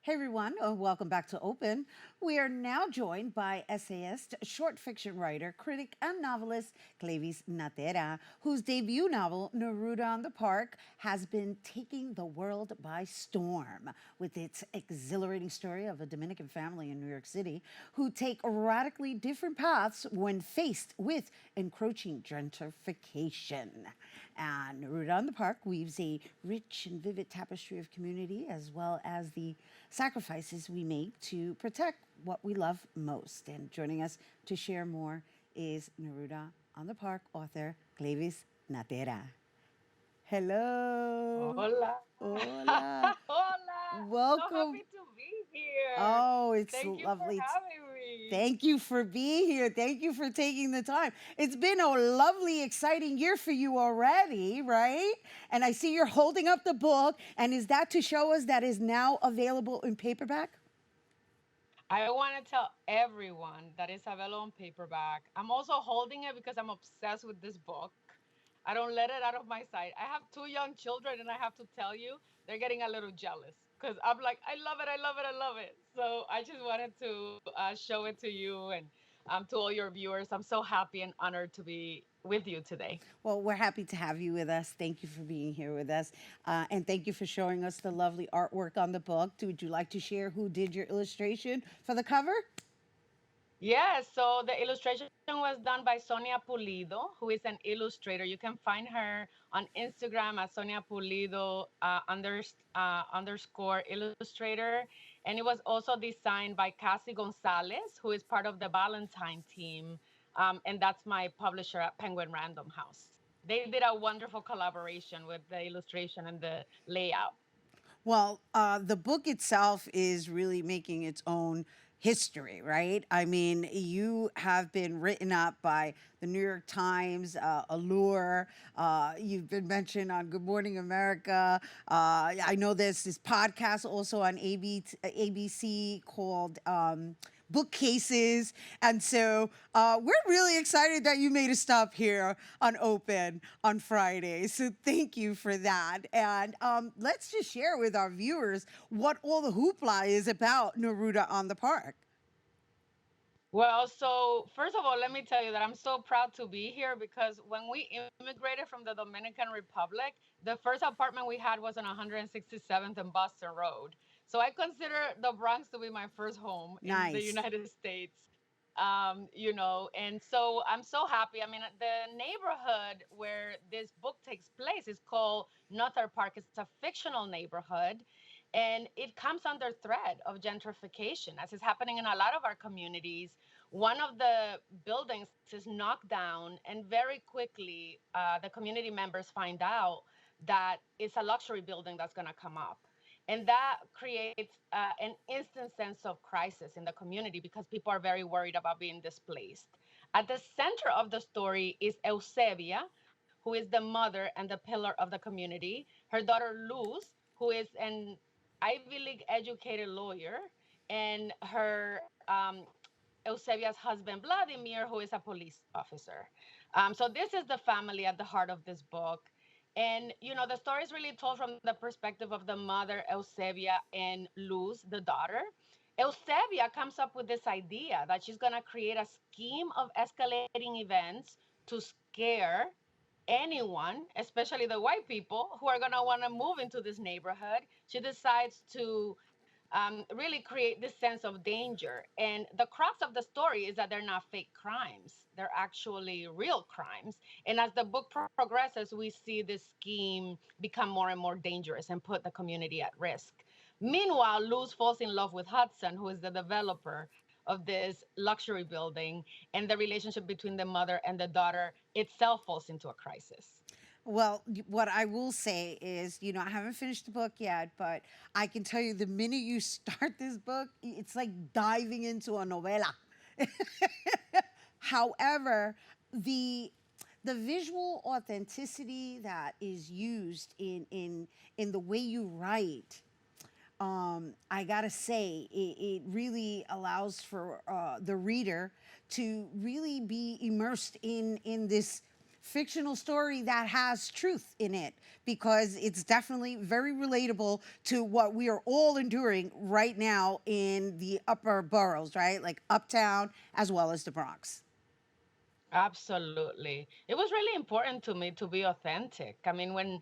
Hey everyone, welcome back to Open. We are now joined by essayist, short fiction writer, critic, and novelist Cleyvis Natera, whose debut novel, Neruda on the Park, has been taking the world by storm with its exhilarating story of a Dominican family in New York City who take radically different paths when faced with encroaching gentrification. And Neruda on the Park weaves a rich and vivid tapestry of community as well as the sacrifices we make to protect what we love most. And joining us to share more is Neruda on the Park author Cleyvis Natera. Hello. Hola. Hola. Hola. So Welcome. happy to be here. Oh, it's Thank you for lovely. having me. Thank you for being here. Thank you for taking the time. It's been a lovely, exciting year for you already, right? And I see you're holding up the book. And is that to show us that is now available in paperback? I want to tell everyone that it's available on paperback. I'm also holding it because I'm obsessed with this book. I don't let it out of my sight. I have two young children, and I have to tell you, they're getting a little jealous because I'm like, I love it, I love it, I love it. So I just wanted to show it to you and to all your viewers. I'm so happy and honored to be with you today. Well, we're happy to have you with us. Thank you for being here with us. And thank you for showing us the lovely artwork on the book. Would you like to share who did your illustration for the cover? Yes, so the illustration was done by Sonia Pulido, who is an illustrator. You can find her on Instagram at Sonia Pulido underscore illustrator. And it was also designed by Cassie Gonzalez, who is part of the Valentine team. And that's my publisher at Penguin Random House. They did a wonderful collaboration with the illustration and the layout. Well, the book itself is really making its own history, right? I mean, you have been written up by the New York Times, Allure. You've been mentioned on Good Morning America. I know there's this podcast also on ABC called Bookcases. And so we're really excited that you made a stop here on Open on Friday. So thank you for that. And let's just share with our viewers what all the hoopla is about Neruda on the Park. Well, so first of all, let me tell you that I'm so proud to be here because when we immigrated from the Dominican Republic, the first apartment we had was on 167th and Boston Road. So I consider the Bronx to be my first home in the Nice. United States. And so I'm so happy. I mean, the neighborhood where this book takes place is called Notre Park. It's a fictional neighborhood, and it comes under threat of gentrification, as is happening in a lot of our communities. One of the buildings is knocked down, and very quickly, the community members find out that it's a luxury building that's going to come up. And that creates an instant sense of crisis in the community because people are very worried about being displaced. At the center of the story is Eusebia, who is the mother and the pillar of the community, her daughter Luz, who is an Ivy League educated lawyer, and her Eusebia's husband, Vladimir, who is a police officer. So this is the family at the heart of this book. And, the story is really told from the perspective of the mother, Eusebia, and Luz, the daughter. Eusebia comes up with this idea that she's going to create a scheme of escalating events to scare anyone, especially the white people who are going to want to move into this neighborhood. She decides to really create this sense of danger. And the crux of the story is that they're not fake crimes, they're actually real crimes. And as the book progresses, we see this scheme become more and more dangerous and put the community at risk. Meanwhile, Luz falls in love with Hudson, who is the developer of this luxury building, and the relationship between the mother and the daughter itself falls into a crisis. Well, what I will say is, I haven't finished the book yet, but I can tell you the minute you start this book, it's like diving into a novela. However, the the visual authenticity that is used in the way you write, I gotta say, it really allows for the reader to really be immersed in this fictional story that has truth in it, because it's definitely very relatable to what we are all enduring right now in the upper boroughs, right? Like uptown as well as the Bronx. Absolutely. It was really important to me to be authentic. I mean, when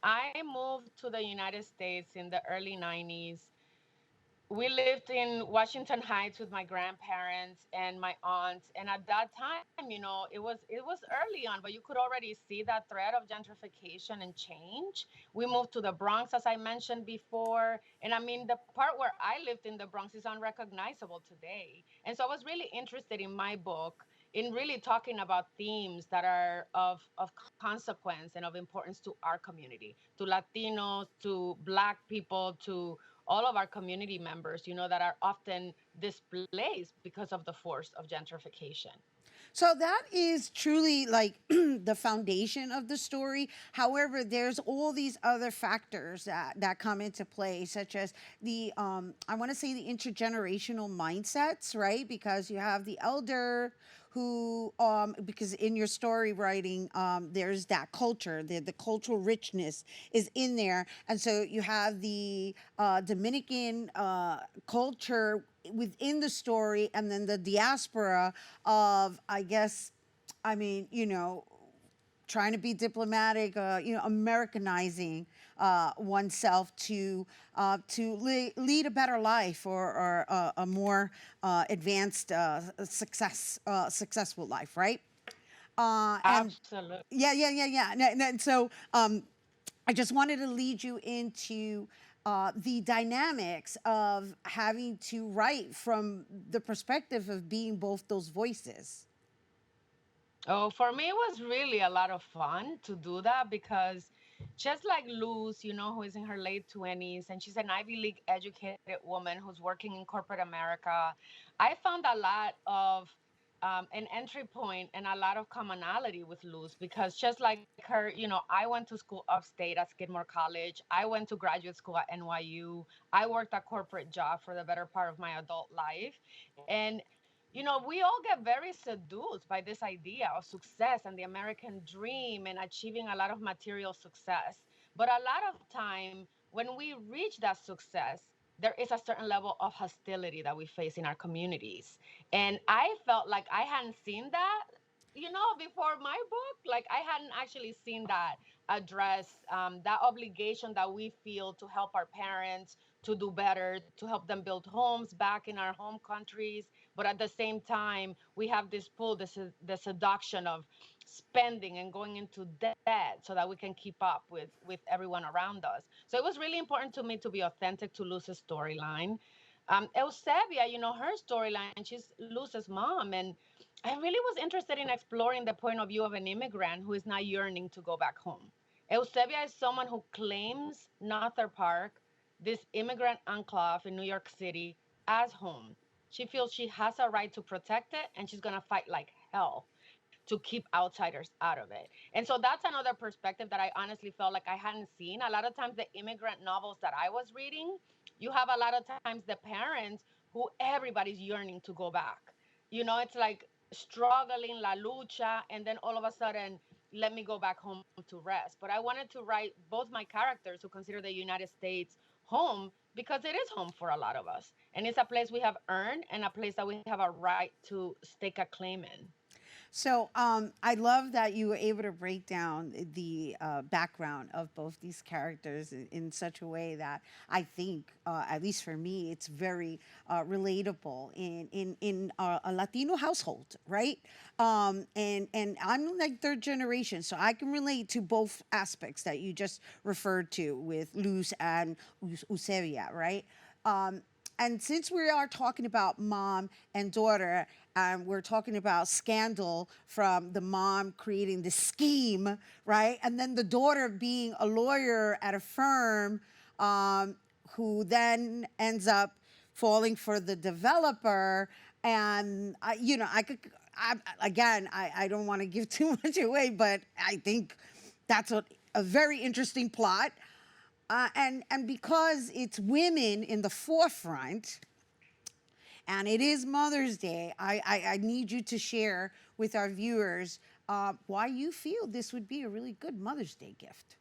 I moved to the United States in the early 90s, we lived in Washington Heights with my grandparents and my aunts. And at that time, it was early on, but you could already see that thread of gentrification and change. We moved to the Bronx, as I mentioned before. And I mean, the part where I lived in the Bronx is unrecognizable today. And so I was really interested in my book in really talking about themes that are of consequence and of importance to our community, to Latinos, to Black people, to all of our community members, that are often displaced because of the force of gentrification. So that is truly like the foundation of the story. However, there's all these other factors that come into play, such as the I want to say the intergenerational mindsets, right? Because you have the elder who because in your story writing there's that culture, the cultural richness is in there, and so you have the Dominican culture within the story, and then the diaspora of, I guess, I mean, trying to be diplomatic, Americanizing oneself to lead a better life, or a more advanced successful life, right? And Absolutely. yeah, yeah, yeah, yeah. And so I just wanted to lead you into the dynamics of having to write from the perspective of being both those voices. Oh, for me, it was really a lot of fun to do that because just like Luz, who is in her late 20s, and she's an Ivy League educated woman who's working in corporate America, I found a lot of an entry point and a lot of commonality with Luz because just like her, I went to school upstate at Skidmore College. I went to graduate school at NYU. I worked a corporate job for the better part of my adult life. And we all get very seduced by this idea of success and the American dream and achieving a lot of material success. But a lot of time, when we reach that success, there is a certain level of hostility that we face in our communities. And I felt like I hadn't seen that, before my book. Like I hadn't actually seen that address, that obligation that we feel to help our parents to do better, to help them build homes back in our home countries, but at the same time we have this pull, the seduction of spending and going into debt so that we can keep up with everyone around us. So it was really important to me to be authentic to Luz's storyline. Eusebia, her storyline, she's Luz's mom, and I really was interested in exploring the point of view of an immigrant who is now yearning to go back home. Eusebia is someone who claims Northern Park, this immigrant enclave in New York City, as home. She feels she has a right to protect it, and she's going to fight like hell to keep outsiders out of it. And so that's another perspective that I honestly felt like I hadn't seen. A lot of times, the immigrant novels that I was reading, you have a lot of times the parents who everybody's yearning to go back. It's like struggling, la lucha, and then all of a sudden, let me go back home to rest. But I wanted to write both my characters who consider the United States home because it is home for a lot of us. And it's a place we have earned and a place that we have a right to stake a claim in. So I love that you were able to break down the background of both these characters in such a way that I think, at least for me, it's very relatable in a Latino household, right? And I'm like third generation, so I can relate to both aspects that you just referred to with Luz and Eusebia, right? Um, and since we are talking about mom and daughter, and we're talking about scandal from the mom creating the scheme, right? And then the daughter being a lawyer at a firm, who then ends up falling for the developer. And, I could, again, I don't want to give too much away, but I think that's a very interesting plot. And because it's women in the forefront, and it is Mother's Day, I need you to share with our viewers why you feel this would be a really good Mother's Day gift.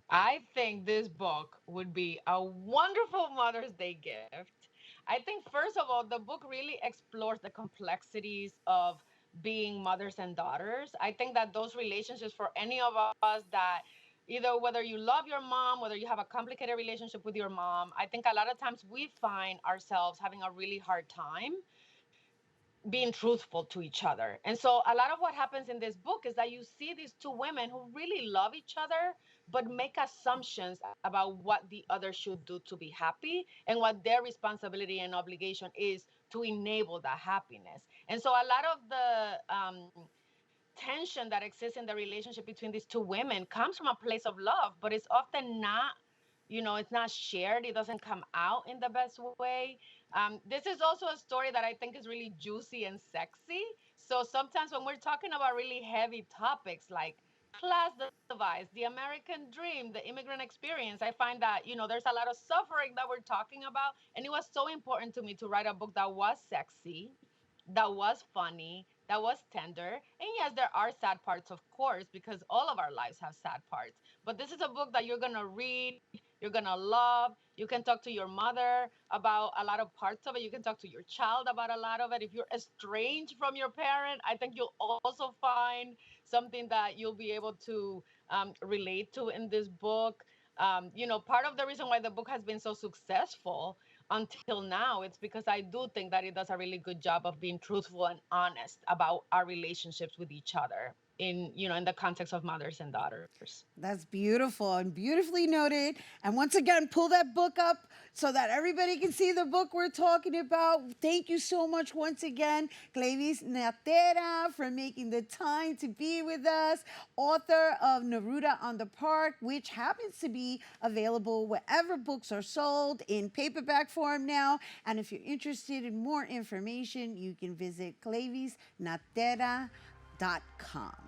I think this book would be a wonderful Mother's Day gift. I think, first of all, the book really explores the complexities of being mothers and daughters. I think that those relationships for any of us that either whether you love your mom, whether you have a complicated relationship with your mom, I think a lot of times we find ourselves having a really hard time being truthful to each other. And so a lot of what happens in this book is that you see these two women who really love each other, but make assumptions about what the other should do to be happy and what their responsibility and obligation is to enable that happiness. And so a lot of the tension that exists in the relationship between these two women comes from a place of love, but it's often not, it's not shared. It doesn't come out in the best way. This is also a story that I think is really juicy and sexy. So sometimes when we're talking about really heavy topics like class divide, the American dream, the immigrant experience, I find that, there's a lot of suffering that we're talking about. And it was so important to me to write a book that was sexy, that was funny, that was tender. And yes, there are sad parts, of course, because all of our lives have sad parts. But this is a book that you're going to read, you're going to love. You can talk to your mother about a lot of parts of it. You can talk to your child about a lot of it. If you're estranged from your parent, I think you'll also find something that you'll be able to relate to in this book. Part of the reason why the book has been so successful until now, it's because I do think that it does a really good job of being truthful and honest about our relationships with each other in the context of mothers and daughters. That's beautiful and beautifully noted. And once again, pull that book up so that everybody can see the book we're talking about. Thank you so much once again, Cleyvis Natera, for making the time to be with us, author of Neruda on the Park, which happens to be available wherever books are sold in paperback form now. And if you're interested in more information, you can visit cleyvisnatera.com.